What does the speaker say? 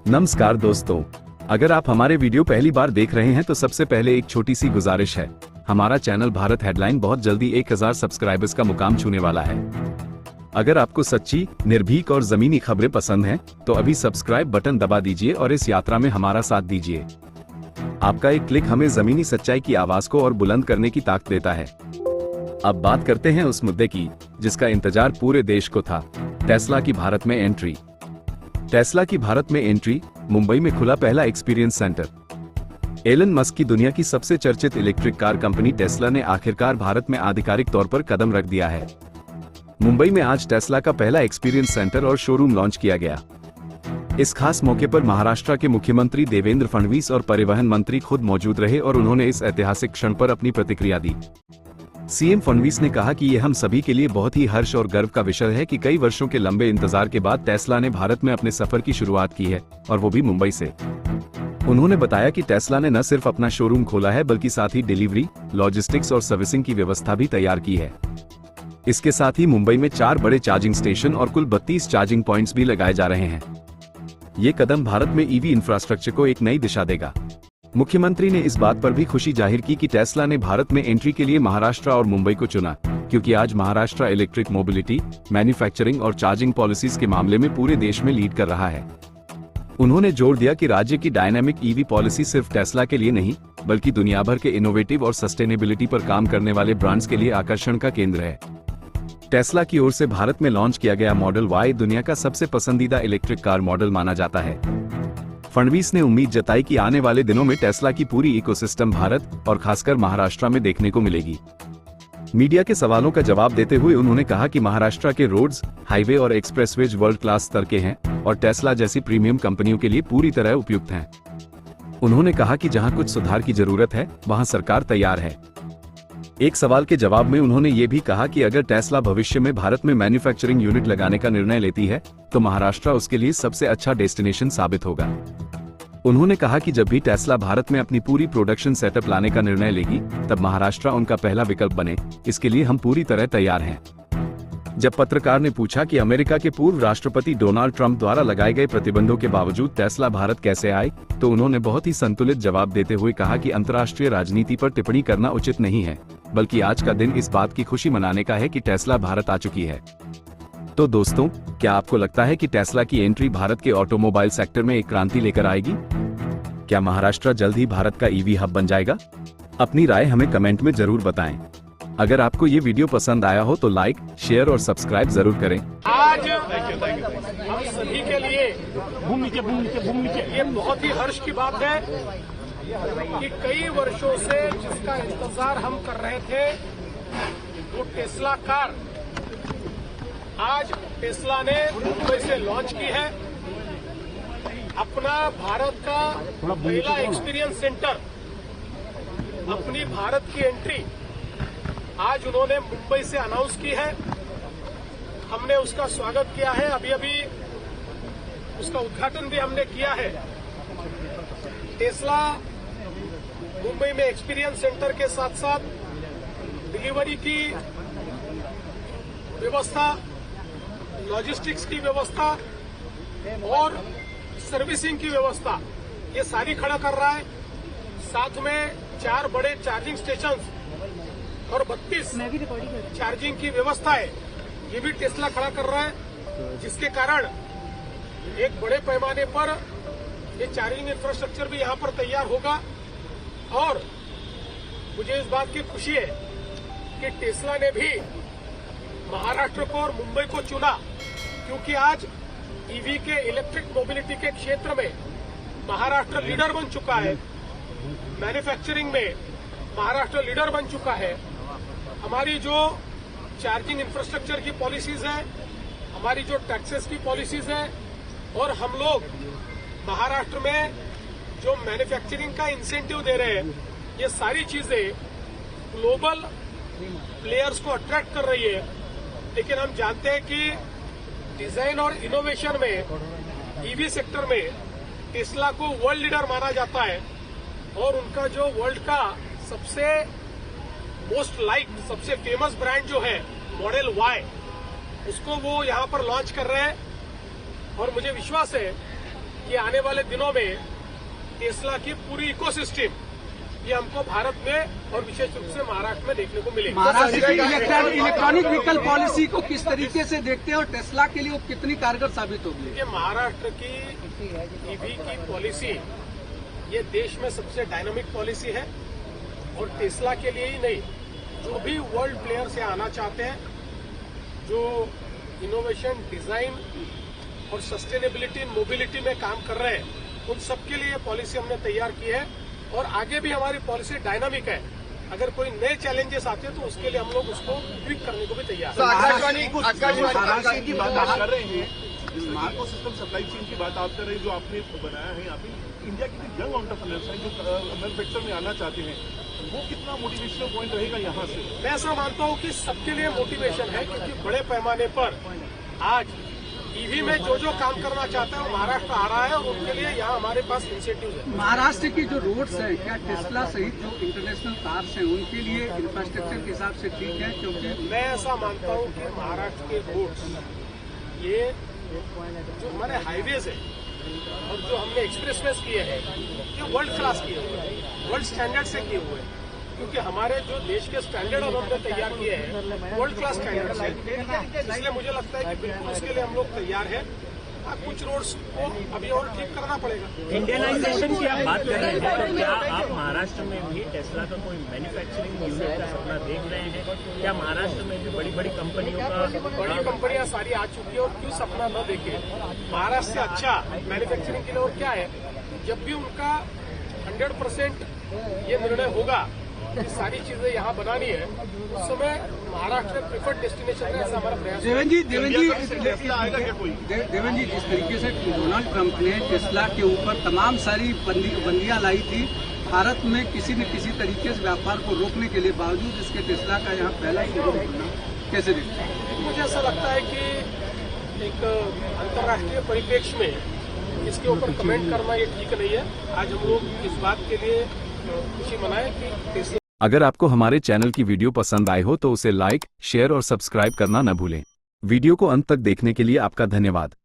नमस्कार दोस्तों, अगर आप हमारे वीडियो पहली बार देख रहे हैं तो सबसे पहले एक छोटी सी गुजारिश है। हमारा चैनल भारत हेडलाइन बहुत जल्दी 1000 सब्सक्राइबर्स का मुकाम छूने वाला है। अगर आपको सच्ची, निर्भीक और जमीनी खबरें पसंद हैं, तो अभी सब्सक्राइब बटन दबा दीजिए और इस यात्रा में हमारा साथ दीजिए। आपका एक क्लिक हमें जमीनी सच्चाई की आवाज को और बुलंद करने की ताकत देता है। अब बात करते हैं उस मुद्दे की जिसका इंतजार पूरे देश को था, टेस्ला की भारत में एंट्री। टेस्ला की भारत में एंट्री, मुंबई में खुला पहला एक्सपीरियंस सेंटर। एलन मस्क की दुनिया की सबसे चर्चित इलेक्ट्रिक कार कंपनी टेस्ला ने आखिरकार भारत में आधिकारिक तौर पर कदम रख दिया है। मुंबई में आज टेस्ला का पहला एक्सपीरियंस सेंटर और शोरूम लॉन्च किया गया। इस खास मौके पर महाराष्ट्र के मुख्यमंत्री देवेंद्र फडणवीस और परिवहन मंत्री खुद मौजूद रहे और उन्होंने इस ऐतिहासिक क्षण पर अपनी प्रतिक्रिया दी। सीएम फडणवीस ने कहा कि यह हम सभी के लिए बहुत ही हर्ष और गर्व का विषय है कि कई वर्षों के लंबे इंतजार के बाद टेस्ला ने भारत में अपने सफर की शुरुआत की है, और वो भी मुंबई से। उन्होंने बताया कि टेस्ला ने न सिर्फ अपना शोरूम खोला है बल्कि साथ ही डिलीवरी, लॉजिस्टिक्स और सर्विसिंग की व्यवस्था भी तैयार की है। इसके साथ ही मुंबई में 4 बड़े चार्जिंग स्टेशन और कुल 32 चार्जिंग पॉइंट्स भी लगाए जा रहे हैं। ये कदम भारत में ईवी इंफ्रास्ट्रक्चर को एक नई दिशा देगा। मुख्यमंत्री ने इस बात पर भी खुशी जाहिर की कि टेस्ला ने भारत में एंट्री के लिए महाराष्ट्र और मुंबई को चुना, क्योंकि आज महाराष्ट्र इलेक्ट्रिक मोबिलिटी, मैन्युफैक्चरिंग और चार्जिंग पॉलिसीज के मामले में पूरे देश में लीड कर रहा है। उन्होंने जोर दिया कि राज्य की डायनामिक ईवी पॉलिसी सिर्फ टेस्ला के लिए नहीं, बल्कि दुनिया भर के इनोवेटिव और सस्टेनेबिलिटी पर काम करने वाले ब्रांड्स के लिए आकर्षण का केंद्र है। टेस्ला की ओर से भारत में लॉन्च किया गया मॉडल वाई दुनिया का सबसे पसंदीदा इलेक्ट्रिक कार मॉडल माना जाता है। फडणवीस ने उम्मीद जताई कि आने वाले दिनों में टेस्ला की पूरी इकोसिस्टम भारत और खासकर महाराष्ट्र में देखने को मिलेगी। मीडिया के सवालों का जवाब देते हुए उन्होंने कहा कि महाराष्ट्र के रोड्स, हाईवे और एक्सप्रेसवेज वर्ल्ड क्लास स्तर के हैं और टेस्ला जैसी प्रीमियम कंपनियों के लिए पूरी तरह उपयुक्त हैं। उन्होंने कहा कि जहां कुछ सुधार की जरूरत है, वहां सरकार तैयार है। एक सवाल के जवाब में उन्होंने ये भी कहा कि अगर टेस्ला भविष्य में भारत में मैन्युफैक्चरिंग यूनिट लगाने का निर्णय लेती है, तो महाराष्ट्र उसके लिए सबसे अच्छा डेस्टिनेशन साबित होगा। उन्होंने कहा कि जब भी टेस्ला भारत में अपनी पूरी प्रोडक्शन सेटअप लाने का निर्णय लेगी, तब महाराष्ट्र उनका पहला विकल्प बने, इसके लिए हम पूरी तरह तैयार हैं। जब पत्रकार ने पूछा कि अमेरिका के पूर्व राष्ट्रपति डोनाल्ड ट्रंप द्वारा लगाए गए प्रतिबंधों के बावजूद टेस्ला भारत कैसे आए, तो उन्होंने बहुत ही संतुलित जवाब देते हुए कहा कि अंतर्राष्ट्रीय राजनीति पर टिप्पणी करना उचित नहीं है, बल्कि आज का दिन इस बात की खुशी मनाने का है कि टेस्ला भारत आ चुकी है। तो दोस्तों, क्या आपको लगता है कि टेस्ला की एंट्री भारत के ऑटोमोबाइल सेक्टर में एक क्रांति लेकर आएगी? क्या महाराष्ट्र जल्द ही भारत का ईवी हब बन जाएगा? अपनी राय हमें कमेंट में जरूर बताएं। अगर आपको ये वीडियो पसंद आया हो तो लाइक, शेयर और सब्सक्राइब जरूर करें। आज हम सभी के लिए ये बहुत ही हर्ष की बात है कि कई वर्षों से जिसका इंतजार हम कर रहे थे, वो टेस्ला कार आज टेस्ला ने मुंबई से लॉन्च की है। अपना भारत का पहला एक्सपीरियंस सेंटर, अपनी भारत की एंट्री आज उन्होंने मुंबई से अनाउंस की है। हमने उसका स्वागत किया है, अभी अभी उसका उद्घाटन भी हमने किया है। टेस्ला मुंबई में एक्सपीरियंस सेंटर के साथ साथ डिलीवरी की व्यवस्था, लॉजिस्टिक्स की व्यवस्था और सर्विसिंग की व्यवस्था, ये सारी खड़ा कर रहा है। साथ में 4 बड़े चार्जिंग स्टेशंस और 32 चार्जिंग की व्यवस्था है, ये भी टेस्ला खड़ा कर रहा है, जिसके कारण एक बड़े पैमाने पर ये चार्जिंग इंफ्रास्ट्रक्चर भी यहां पर तैयार होगा। और मुझे इस बात की खुशी है कि टेस्ला ने भी महाराष्ट्र को और मुंबई को चुना, क्योंकि आज ईवी के इलेक्ट्रिक मोबिलिटी के क्षेत्र में महाराष्ट्र लीडर बन चुका है। मैन्युफैक्चरिंग में महाराष्ट्र लीडर बन चुका है। हमारी जो चार्जिंग इंफ्रास्ट्रक्चर की पॉलिसीज है, हमारी जो टैक्सेस की पॉलिसीज है, और हम लोग महाराष्ट्र में जो मैन्युफैक्चरिंग का इंसेंटिव दे रहे हैं, ये सारी चीजें ग्लोबल प्लेयर्स को अट्रैक्ट कर रही है। लेकिन हम जानते हैं कि डिजाइन और इनोवेशन में, ईवी सेक्टर में टेस्ला को वर्ल्ड लीडर माना जाता है, और उनका जो वर्ल्ड का सबसे मोस्ट लाइक्ड, सबसे फेमस ब्रांड जो है मॉडल वाई, उसको वो यहां पर लॉन्च कर रहे हैं। और मुझे विश्वास है कि आने वाले दिनों में टेस्ला की पूरी इकोसिस्टम ये हमको भारत में और विशेष रूप से महाराष्ट्र में देखने को मिलेगी। महाराष्ट्र की इलेक्ट्रॉनिक व्हीकल पॉलिसी को किस तरीके से देखते हैं और टेस्ला के लिए वो कितनी कारगर साबित होगी? ये महाराष्ट्र की ईवी की पॉलिसी ये देश में सबसे डायनामिक पॉलिसी है और टेस्ला के लिए ही नहीं, जो भी वर्ल्ड प्लेयर से आना चाहते हैं, जो इनोवेशन, डिजाइन और सस्टेनेबिलिटी, मोबिलिटी में काम कर रहे हैं, उन सबके लिए ये पॉलिसी हमने तैयार की है और आगे भी हमारी पॉलिसी डायनामिक है। अगर कोई नए चैलेंजेस आते हैं तो उसके लिए हम लोग उसको ट्विक करने को भी तैयार हैं। आकाशवाणी की बात आप कर रहे हैं, इको सिस्टम सप्लाई चेन की बात आप कर रहे हैं, जो आपने बनाया है यहाँ पे इंडिया के जो यंग एंटरप्रेन्योर्स हैं जो मैन्युफैक्चर में आना चाहते हैं, वो कितना मोटिवेशनल पॉइंट रहेगा यहाँ से? मैं ऐसा मानता हूँ कि सबके लिए मोटिवेशन है, क्योंकि बड़े पैमाने पर आज ईवी में जो काम करना चाहता है वो महाराष्ट्र आ रहा है और उनके लिए यहाँ हमारे पास इंसेंटिव है। महाराष्ट्र की जो रोड्स हैं, क्या टेस्ला सहित जो इंटरनेशनल कार्स हैं उनके लिए इंफ्रास्ट्रक्चर के हिसाब से ठीक है? क्योंकि मैं ऐसा मानता हूँ कि महाराष्ट्र के रोड्स ये जो हमारे हाईवेज है और जो हमने एक्सप्रेसवेज किए हैं ये वर्ल्ड क्लास किए हुए हैं, वर्ल्ड स्टैंडर्ड से किए हुए हैं, क्योंकि हमारे जो देश के स्टैंडर्ड हमने तैयार किए हैं वर्ल्ड क्लास स्टैंडर्ड से, इसलिए मुझे लगता है कि बिल्कुल उसके लिए हम लोग तैयार हैं। कुछ रोड्स को अभी और ठीक करना पड़ेगा। इंडियनाइजेशन की आप बात कर रहे हैं, तो क्या आप महाराष्ट्र में भी टेस्ला का कोई मैन्युफैक्चरिंग यूनिट का सपना देख रहे हैं? क्या महाराष्ट्र में भी बड़ी बड़ी कंपनियों का बड़ी कंपनियां सारी आ चुकी है और क्यों सपना न देखे? महाराष्ट्र से अच्छा मैन्युफैक्चरिंग के लिए और क्या है? जब भी उनका 100% ये निर्णय होगा कि सारी चीजें यहाँ बनानी है, उस समय महाराष्ट्र प्रिफर्ड डेस्टिनेशन है, ऐसा हमारा प्रयास है। देवेन जी, आएगा क्या कोई? देवेन जी, जिस तरीके से डोनाल्ड ट्रंप ने टेस्ला के ऊपर तमाम सारी बंदियां लाई थी, भारत में किसी न किसी तरीके से व्यापार को रोकने के लिए, बावजूद इसके टेस्ला का यहाँ पहला शोरूम खुलना, कैसे देखते हैं? मुझे ऐसा लगता है कि एक अंतर्राष्ट्रीय परिप्रेक्ष्य में इसके ऊपर कमेंट करना ये ठीक नहीं है। आज हम लोग इस बात के लिए खुशी मनाएं कि टेस्ला। अगर आपको हमारे चैनल की वीडियो पसंद आई हो तो उसे लाइक, शेयर और सब्सक्राइब करना न भूलें। वीडियो को अंत तक देखने के लिए आपका धन्यवाद।